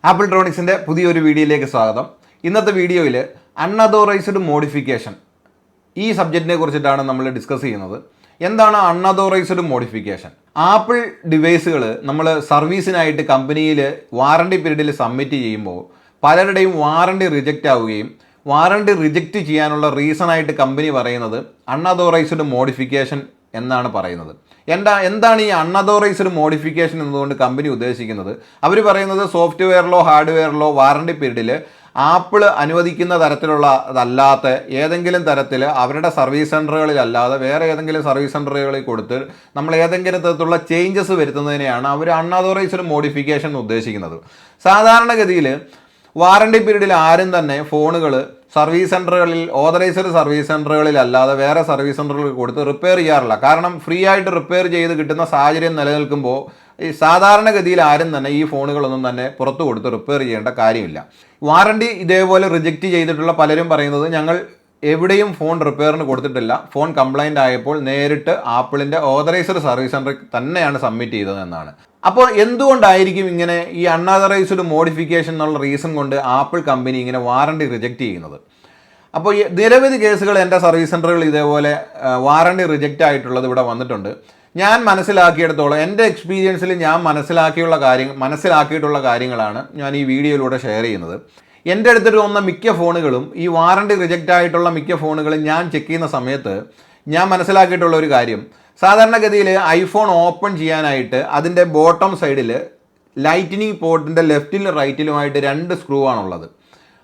Apple ട്രോണിക്സിൻ്റെ പുതിയൊരു വീഡിയോയിലേക്ക് സ്വാഗതം. ഇന്നത്തെ വീഡിയോയിൽ അൺഅതോറൈസ്ഡ് മോഡിഫിക്കേഷൻ ഈ സബ്ജക്റ്റിനെ കുറിച്ചിട്ടാണ് നമ്മൾ ഡിസ്കസ് ചെയ്യുന്നത്. എന്താണ് അൺഅതോറൈസ്ഡ് മോഡിഫിക്കേഷൻ? ആപ്പിൾ ഡിവൈസുകൾ നമ്മൾ സർവീസിനായിട്ട് കമ്പനിയിൽ വാറണ്ടി പീരീഡിൽ സബ്മിറ്റ് ചെയ്യുമ്പോൾ പലരുടെയും വാറണ്ടി റിജക്റ്റ് ആവുകയും വാറണ്ടി റിജക്റ്റ് ചെയ്യാനുള്ള റീസണായിട്ട് കമ്പനി പറയുന്നത് അൺഅതോറൈസ്ഡ് മോഡിഫിക്കേഷൻ എന്നാണ് പറയുന്നത്. എന്താണ് ഈ അൺഅതോറൈസ്ഡ് മോഡിഫിക്കേഷൻ എന്നതുകൊണ്ട് കമ്പനി ഉദ്ദേശിക്കുന്നത്? അവർ പറയുന്നത് സോഫ്റ്റ്വെയറിലോ ഹാർഡ്വെയറിലോ വാറണ്ടി പീരീഡിൽ ആപ്പിൾ അനുവദിക്കുന്ന തരത്തിലുള്ളതല്ലാത്ത ഏതെങ്കിലും തരത്തിൽ അവരുടെ സർവീസ് സെൻറ്ററുകളിലല്ലാതെ വേറെ ഏതെങ്കിലും സർവീസ് സെൻറ്ററുകളിൽ കൊടുത്ത് നമ്മൾ ഏതെങ്കിലും തരത്തിലുള്ള ചേഞ്ചസ് വരുത്തുന്നതിനെയാണ് അവർ അൺഅതോറൈസ്ഡ് മോഡിഫിക്കേഷൻ എന്ന് ഉദ്ദേശിക്കുന്നത്. സാധാരണഗതിയിൽ വാറണ്ടി പീരീഡിൽ ആരും തന്നെ ഫോണുകൾ സർവീസ് സെൻറ്ററുകളിൽ ഓതറൈസ്ഡ് സർവീസ് സെൻറ്ററുകളിൽ അല്ലാതെ വേറെ സർവീസ് സെൻറ്ററുകളിൽ കൊടുത്ത് റിപ്പയർ ചെയ്യാറില്ല. കാരണം ഫ്രീ ആയിട്ട് റിപ്പയർ ചെയ്ത് കിട്ടുന്ന സാഹചര്യം നിലനിൽക്കുമ്പോൾ ഈ സാധാരണഗതിയിൽ ആരും തന്നെ ഈ ഫോണുകളൊന്നും തന്നെ പുറത്തു കൊടുത്ത് റിപ്പയർ ചെയ്യേണ്ട കാര്യമില്ല. വാറണ്ടി ഇതേപോലെ റിജക്റ്റ് ചെയ്തിട്ടുള്ള പലരും പറയുന്നത് ഞങ്ങൾ എവിടെയും ഫോൺ റിപ്പയറിന് കൊടുത്തിട്ടില്ല, ഫോൺ കംപ്ലൈൻ്റ് ആയപ്പോൾ നേരിട്ട് ആപ്പിളിൻ്റെ ഓതറൈസ്ഡ് സർവീസ് സെൻറ്ററിൽ തന്നെയാണ് സബ്മിറ്റ് ചെയ്തതെന്നാണ്. അപ്പോൾ എന്തുകൊണ്ടായിരിക്കും ഇങ്ങനെ ഈ അൺഅതറൈസ്ഡ് മോഡിഫിക്കേഷൻ എന്നുള്ള റീസൺ കൊണ്ട് ആപ്പിൾ കമ്പനി ഇങ്ങനെ വാറണ്ടി റിജക്റ്റ് ചെയ്യുന്നത്? അപ്പോൾ നിരവധി കേസുകൾ എൻ്റെ സർവീസ് സെൻറ്ററുകൾ ഇതേപോലെ വാറണ്ടി റിജക്റ്റ് ആയിട്ടുള്ളത് ഇവിടെ വന്നിട്ടുണ്ട്. ഞാൻ മനസ്സിലാക്കിയെടുത്തോളം എൻ്റെ എക്സ്പീരിയൻസിൽ ഞാൻ മനസ്സിലാക്കിയിട്ടുള്ള കാര്യങ്ങളാണ് ഞാൻ ഈ വീഡിയോയിലൂടെ ഷെയർ ചെയ്യുന്നത്. എൻ്റെ അടുത്തിട്ട് വന്ന മിക്ക ഫോണുകളും ഈ വാറണ്ടി റിജക്റ്റ് ആയിട്ടുള്ള മിക്ക ഫോണുകളും ഞാൻ ചെക്ക് ചെയ്യുന്ന സമയത്ത് ഞാൻ മനസ്സിലാക്കിയിട്ടുള്ള ഒരു കാര്യം, സാധാരണഗതിയിൽ ഐഫോൺ ഓപ്പൺ ചെയ്യാനായിട്ട് അതിൻ്റെ ബോട്ടം സൈഡിൽ ലൈറ്റ്നിങ് പോർട്ടിൻ്റെ ലെഫ്റ്റിലും റൈറ്റിലുമായിട്ട് 2 സ്ക്രൂ ആണുള്ളത്.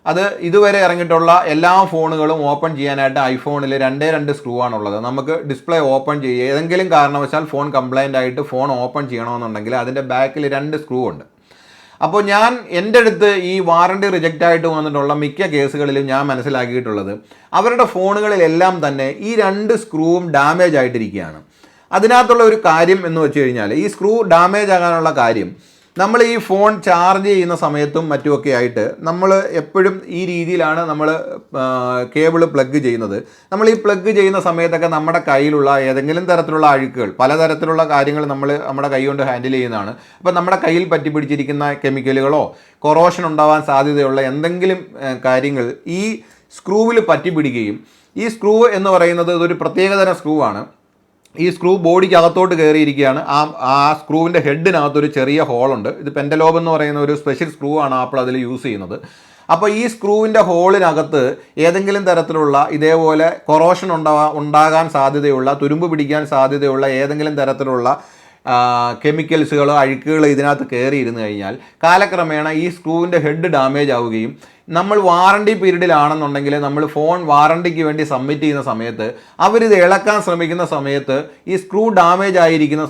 അത് ഇതുവരെ ഇറങ്ങിയിട്ടുള്ള എല്ലാ ഫോണുകളും ഓപ്പൺ ചെയ്യാനായിട്ട് ഐഫോണിൽ 2 സ്ക്രൂ ആണുള്ളത്. നമുക്ക് ഡിസ്പ്ലേ ഓപ്പൺ ചെയ്യുക, ഏതെങ്കിലും കാരണവശാൽ ഫോൺ കംപ്ലൈൻ്റ് ആയിട്ട് ഫോൺ ഓപ്പൺ ചെയ്യണമെന്നുണ്ടെങ്കിൽ അതിൻ്റെ ബാക്കിൽ 2 സ്ക്രൂ ഉണ്ട്. അപ്പോൾ എൻ്റെ അടുത്ത് ഈ വാറണ്ടി റിജക്റ്റ് ആയിട്ട് വന്നിട്ടുള്ള മിക്ക കേസുകളിലും ഞാൻ മനസ്സിലാക്കിയിട്ടുള്ളത് അവരുടെ ഫോണുകളിലെല്ലാം തന്നെ ഈ 2 സ്ക്രൂവും ഡാമേജ് ആയിട്ടിരിക്കുകയാണ്. അതിനകത്തുള്ള ഒരു കാര്യം എന്ന് വെച്ച് കഴിഞ്ഞാൽ ഈ സ്ക്രൂ ഡാമേജ് ആകാനുള്ള കാര്യം, നമ്മൾ ഈ ഫോൺ ചാർജ് ചെയ്യുന്ന സമയത്തും മറ്റുമൊക്കെ ആയിട്ട് നമ്മൾ എപ്പോഴും ഈ രീതിയിലാണ് നമ്മൾ കേബിൾ പ്ലഗ് ചെയ്യുന്നത്. നമ്മൾ ഈ പ്ലഗ് ചെയ്യുന്ന സമയത്തൊക്കെ നമ്മുടെ കയ്യിലുള്ള ഏതെങ്കിലും തരത്തിലുള്ള അഴുക്കുകൾ, പലതരത്തിലുള്ള കാര്യങ്ങൾ നമ്മുടെ കൈ കൊണ്ട് ഹാൻഡിൽ ചെയ്യുന്നതാണ്. അപ്പോൾ നമ്മുടെ കയ്യിൽ പറ്റി പിടിച്ചിരിക്കുന്ന കെമിക്കലുകളോ കൊറോഷൻ ഉണ്ടാവാൻ സാധ്യതയുള്ള എന്തെങ്കിലും കാര്യങ്ങൾ ഈ സ്ക്രൂവിൽ പറ്റി പിടിക്കുകയും, ഈ സ്ക്രൂ എന്ന് പറയുന്നത് ഇതൊരു പ്രത്യേകതരം സ്ക്രൂ ആണ്. ഈ സ്ക്രൂ ബോഡിക്ക് അകത്തോട്ട് കയറിയിരിക്കുകയാണ്. ആ സ്ക്രൂവിൻ്റെ ഹെഡിനകത്തൊരു ചെറിയ ഹോളുണ്ട്. ഇത് പെൻഡലോബ് എന്ന് പറയുന്ന ഒരു സ്പെഷ്യൽ സ്ക്രൂ ആണ് ആപ്പിൾ അതിൽ യൂസ് ചെയ്യുന്നത്. അപ്പോൾ ഈ സ്ക്രൂവിൻ്റെ ഹോളിനകത്ത് ഏതെങ്കിലും തരത്തിലുള്ള ഇതേപോലെ കൊറോഷൻ ഉണ്ടാകാൻ സാധ്യതയുള്ള, തുരുമ്പ് പിടിക്കാൻ സാധ്യതയുള്ള ഏതെങ്കിലും തരത്തിലുള്ള കെമിക്കൽസുകളോ അഴുക്കുകളോ ഇതിനകത്ത് കയറിയിരുന്നു കഴിഞ്ഞാൽ കാലക്രമേണ ഈ സ്ക്രൂവിൻ്റെ ഹെഡ് ഡാമേജ് ആവുകയും നമ്മൾ വാറണ്ടി പീരീഡിലാണെന്നുണ്ടെങ്കിൽ നമ്മൾ ഫോൺ വാറണ്ടിക്ക് വേണ്ടി സബ്മിറ്റ് ചെയ്യുന്ന സമയത്ത് അവരിത് ഇളക്കാൻ ശ്രമിക്കുന്ന സമയത്ത് ഈ സ്ക്രൂ ഡാമേജ് ആയിരിക്കുന്ന,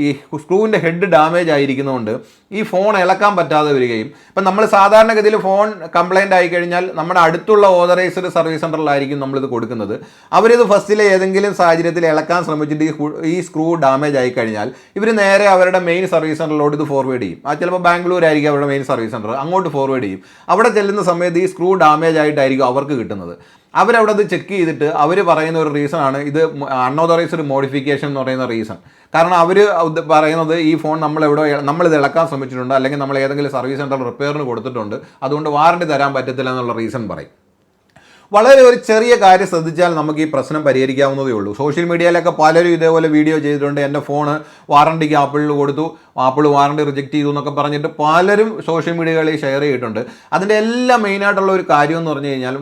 ഈ സ്ക്രൂവിൻ്റെ ഹെഡ് ഡാമേജ് ആയിരിക്കുന്നതുകൊണ്ട് ഈ ഫോൺ ഇളക്കാൻ പറ്റാതെ വരികയും, ഇപ്പം നമ്മൾ സാധാരണഗതിയിൽ ഫോൺ കംപ്ലൈൻ്റ് ആയിക്കഴിഞ്ഞാൽ നമ്മുടെ അടുത്തുള്ള ഓതറൈസ്ഡ് സർവീസ് സെൻറ്ററിലായിരിക്കും നമ്മളിത് കൊടുക്കുന്നത്. അവരിത് ഫസ്റ്റിലെ ഏതെങ്കിലും സാഹചര്യത്തിൽ ഇളക്കാൻ ശ്രമിച്ചിട്ട് ഈ സ്ക്രൂ ഡാമേജ് ആയിക്കഴിഞ്ഞാൽ ഇവർ നേരെ അവരുടെ മെയിൻ സർവീസ് സെൻറ്ററിലോട്ട് ഇത് ഫോർവേഡ് ചെയ്യും. ചിലപ്പോൾ ബാംഗ്ലൂർ ആയിരിക്കും അവരുടെ മെയിൻ സർവീസ് സെൻറ്റർ, അങ്ങോട്ട് ഫോർവേഡ് ചെയ്യും. അവിടെ ചെല്ലുന്ന സമയത്ത് ഈ സ്ക്രൂ ഡാമേജ് ആയിട്ടായിരിക്കും അവർക്ക് കിട്ടുന്നത്. അവരവിടെ അത് ചെക്ക് ചെയ്തിട്ട് അവർ പറയുന്ന ഒരു റീസണാണ് ഇത് അൺഓതറൈസ്ഡ് മോഡിഫിക്കേഷൻ എന്ന് പറയുന്ന റീസൺ. കാരണം അവർ പറയുന്നത് ഈ ഫോൺ നമ്മളിത് ഇളക്കാൻ ശ്രമിച്ചിട്ടുണ്ട്, അല്ലെങ്കിൽ നമ്മൾ ഏതെങ്കിലും സർവീസ് സെൻറ്റർ റിപ്പയറിന് കൊടുത്തിട്ടുണ്ട്, അതുകൊണ്ട് വാറണ്ടി തരാൻ പറ്റത്തില്ല എന്നുള്ള റീസൺ പറയും. വളരെ ഒരു ചെറിയ കാര്യം ശ്രദ്ധിച്ചാൽ നമുക്ക് ഈ പ്രശ്നം പരിഹരിക്കാവുന്നതേ ഉള്ളൂ. സോഷ്യൽ മീഡിയയിലൊക്കെ പലരും ഇതേപോലെ വീഡിയോ ചെയ്തിട്ടുണ്ട്. എൻ്റെ ഫോണ് വാറണ്ടിക്ക് ആപ്പിളിൽ കൊടുത്തു, ആപ്പിൾ വാറണ്ടി റിജക്റ്റ് ചെയ്തു എന്നൊക്കെ പറഞ്ഞിട്ട് പലരും സോഷ്യൽ മീഡിയകളിൽ ഷെയർ ചെയ്തിട്ടുണ്ട്. അതിൻ്റെ എല്ലാം മെയിനായിട്ടുള്ള ഒരു കാര്യം എന്ന് പറഞ്ഞു കഴിഞ്ഞാൽ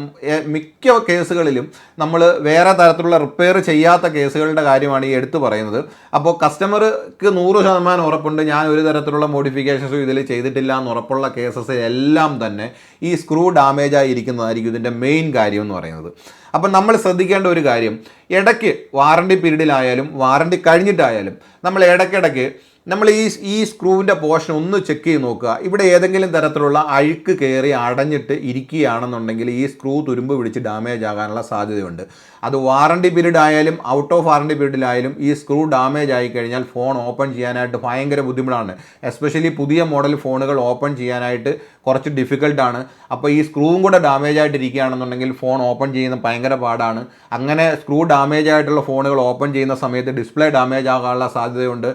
മിക്ക കേസുകളിലും നമ്മൾ വേറെ തരത്തിലുള്ള റിപ്പയർ ചെയ്യാത്ത കേസുകളുടെ കാര്യമാണ് ഈ എടുത്തു പറയുന്നത്. അപ്പോൾ കസ്റ്റമർക്ക് 100% ഉറപ്പുണ്ട് ഞാൻ ഒരു തരത്തിലുള്ള മോഡിഫിക്കേഷൻസും ഇതിൽ ചെയ്തിട്ടില്ല എന്ന് ഉറപ്പുള്ള കേസസ് എല്ലാം തന്നെ ഈ സ്ക്രൂ ഡാമേജ് ആയിരിക്കുന്നതായിരിക്കും ഇതിൻ്റെ മെയിൻ കാര്യം എന്ന് പറയുന്നത്. അപ്പം നമ്മൾ ശ്രദ്ധിക്കേണ്ട ഒരു കാര്യം, ഇടയ്ക്ക് വാറണ്ടി പീരീഡിലായാലും വാറണ്ടി കഴിഞ്ഞിട്ടായാലും നമ്മൾ ഇടയ്ക്കിടയ്ക്ക് നമ്മൾ ഈ സ്ക്രൂവിൻ്റെ പോർഷൻ ഒന്ന് ചെക്ക് ചെയ്ത് നോക്കുക. ഇവിടെ ഏതെങ്കിലും തരത്തിലുള്ള അഴുക്ക് കയറി അടഞ്ഞിട്ട് ഇരിക്കുകയാണെന്നുണ്ടെങ്കിൽ ഈ സ്ക്രൂ തുരുമ്പ് പിടിച്ച് ഡാമേജ് ആകാനുള്ള സാധ്യതയുണ്ട്. അത് വാറണ്ടി പീരീഡ് ആയാലും ഔട്ട് ഓഫ് വാറണ്ടി പീരീഡിലായാലും ഈ സ്ക്രൂ ഡാമേജ് ആയി കഴിഞ്ഞാൽ ഫോൺ ഓപ്പൺ ചെയ്യാനായിട്ട് ഭയങ്കര ബുദ്ധിമുട്ടാണ്. എസ്പെഷ്യലി പുതിയ മോഡൽ ഫോണുകൾ ഓപ്പൺ ചെയ്യാനായിട്ട് കുറച്ച് ഡിഫിക്കൽട്ടാണ്. അപ്പോൾ ഈ സ്ക്രൂവും കൂടെ ഡാമേജ് ആയിട്ടിരിക്കുകയാണെന്നുണ്ടെങ്കിൽ ഫോൺ ഓപ്പൺ ചെയ്യുന്ന ഭയങ്കര പാടാണ്. അങ്ങനെ സ്ക്രൂ ഡാമേജ് ആയിട്ടുള്ള ഫോണുകൾ ഓപ്പൺ ചെയ്യുന്ന സമയത്ത് ഡിസ്പ്ലേ ഡാമേജ് ആകാനുള്ള സാധ്യതയുണ്ട്.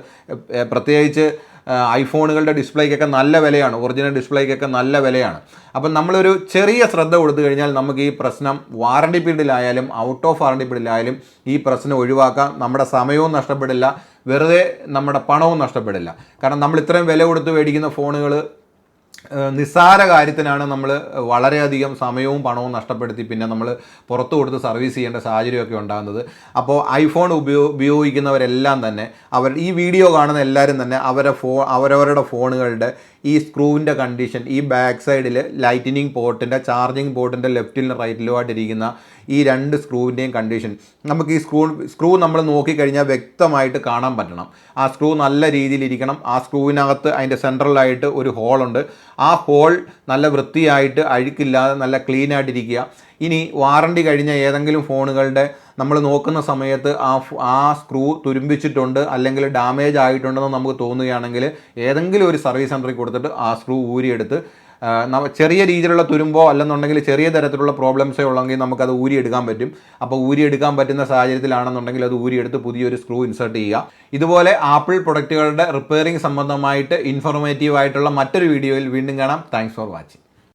പ്രത്യേകിച്ച് ഐഫോണുകളുടെ ഡിസ്പ്ലേക്കൊക്കെ നല്ല വിലയാണ്, ഒറിജിനൽ ഡിസ്പ്ലേക്കൊക്കെ നല്ല വിലയാണ്. അപ്പം നമ്മളൊരു ചെറിയ ശ്രദ്ധ കൊടുത്തു കഴിഞ്ഞാൽ നമുക്ക് ഈ പ്രശ്നം വാറണ്ടി പീരീഡിലായാലും ഔട്ട് ഓഫ് വാറണ്ടി പീരീഡിലായാലും ഈ പ്രശ്നം ഒഴിവാക്കാം. നമ്മുടെ സമയവും നഷ്ടപ്പെടില്ല, വെറുതെ നമ്മുടെ പണവും നഷ്ടപ്പെടില്ല. കാരണം നമ്മൾ ഇത്രയും വില കൊടുത്ത് മേടിക്കുന്ന ഫോണുകൾ നിസ്സാര കാര്യത്തിനാണ് നമ്മൾ വളരെയധികം സമയവും പണവും നഷ്ടപ്പെടുത്തി പിന്നെ നമ്മൾ പുറത്തു കൊടുത്ത് സർവീസ് ചെയ്യേണ്ട സാഹചര്യമൊക്കെ ഉണ്ടാകുന്നത്. അപ്പോൾ ഐഫോൺ ഉപയോഗിക്കുന്നവരെല്ലാം തന്നെ ഈ വീഡിയോ കാണുന്ന എല്ലാവരും തന്നെ അവരവരുടെ ഫോണുകളുടെ ഈ സ്ക്രൂവിൻ്റെ കണ്ടീഷൻ, ഈ ബാക്ക് സൈഡിൽ ലൈറ്റനിങ് പോർട്ടിൻ്റെ ചാർജിങ് പോർട്ടിൻ്റെ ലെഫ്റ്റിലും റൈറ്റിലുമായിട്ടിരിക്കുന്ന ഈ 2 സ്ക്രൂവിൻ്റെയും കണ്ടീഷൻ നമുക്ക് ഈ സ്ക്രൂ നമ്മൾ നോക്കിക്കഴിഞ്ഞാൽ വ്യക്തമായിട്ട് കാണാൻ പറ്റണം. ആ സ്ക്രൂ നല്ല രീതിയിലിരിക്കണം. ആ സ്ക്രൂവിനകത്ത് അതിൻ്റെ സെൻട്രലായിട്ട് ഒരു ഹോളുണ്ട്. ആ ഹോൾ നല്ല വൃത്തിയായിട്ട് അഴുക്കില്ലാതെ നല്ല ക്ലീൻ ആയിട്ടിരിക്കുക. ഇനി വാറണ്ടി കഴിഞ്ഞ ഏതെങ്കിലും ഫോണുകളുടെ നമ്മൾ നോക്കുന്ന സമയത്ത് ആ സ്ക്രൂ തുരുമ്പിച്ചിട്ടുണ്ട് അല്ലെങ്കിൽ ഡാമേജ് ആയിട്ടുണ്ടെന്ന് നമുക്ക് തോന്നുകയാണെങ്കിൽ ഏതെങ്കിലും ഒരു സർവീസ് സെൻ്ററിൽ കൊടുത്തിട്ട് ആ സ്ക്രൂ ഊരിയെടുത്ത് ചെറിയ രീതിയിലുള്ള തുരുമ്പോ അല്ലെന്നുണ്ടെങ്കിൽ ചെറിയ തരത്തിലുള്ള പ്രോബ്ലംസോ ഉള്ളെങ്കിൽ നമുക്കത് ഊരിയെടുക്കാൻ പറ്റും. അപ്പോൾ ഊരിയെടുക്കാൻ പറ്റുന്ന സാഹചര്യത്തിലാണെന്നുണ്ടെങ്കിൽ അത് ഊരിയെടുത്ത് പുതിയൊരു സ്ക്രൂ ഇൻസേർട്ട് ചെയ്യുക. ഇതുപോലെ ആപ്പിൾ പ്രൊഡക്റ്റുകളുടെ റിപ്പയറിംഗ് സംബന്ധമായിട്ട് ഇൻഫോർമേറ്റീവ് ആയിട്ടുള്ള മറ്റൊരു വീഡിയോയിൽ വീണ്ടും കാണാം. Thanks for watching.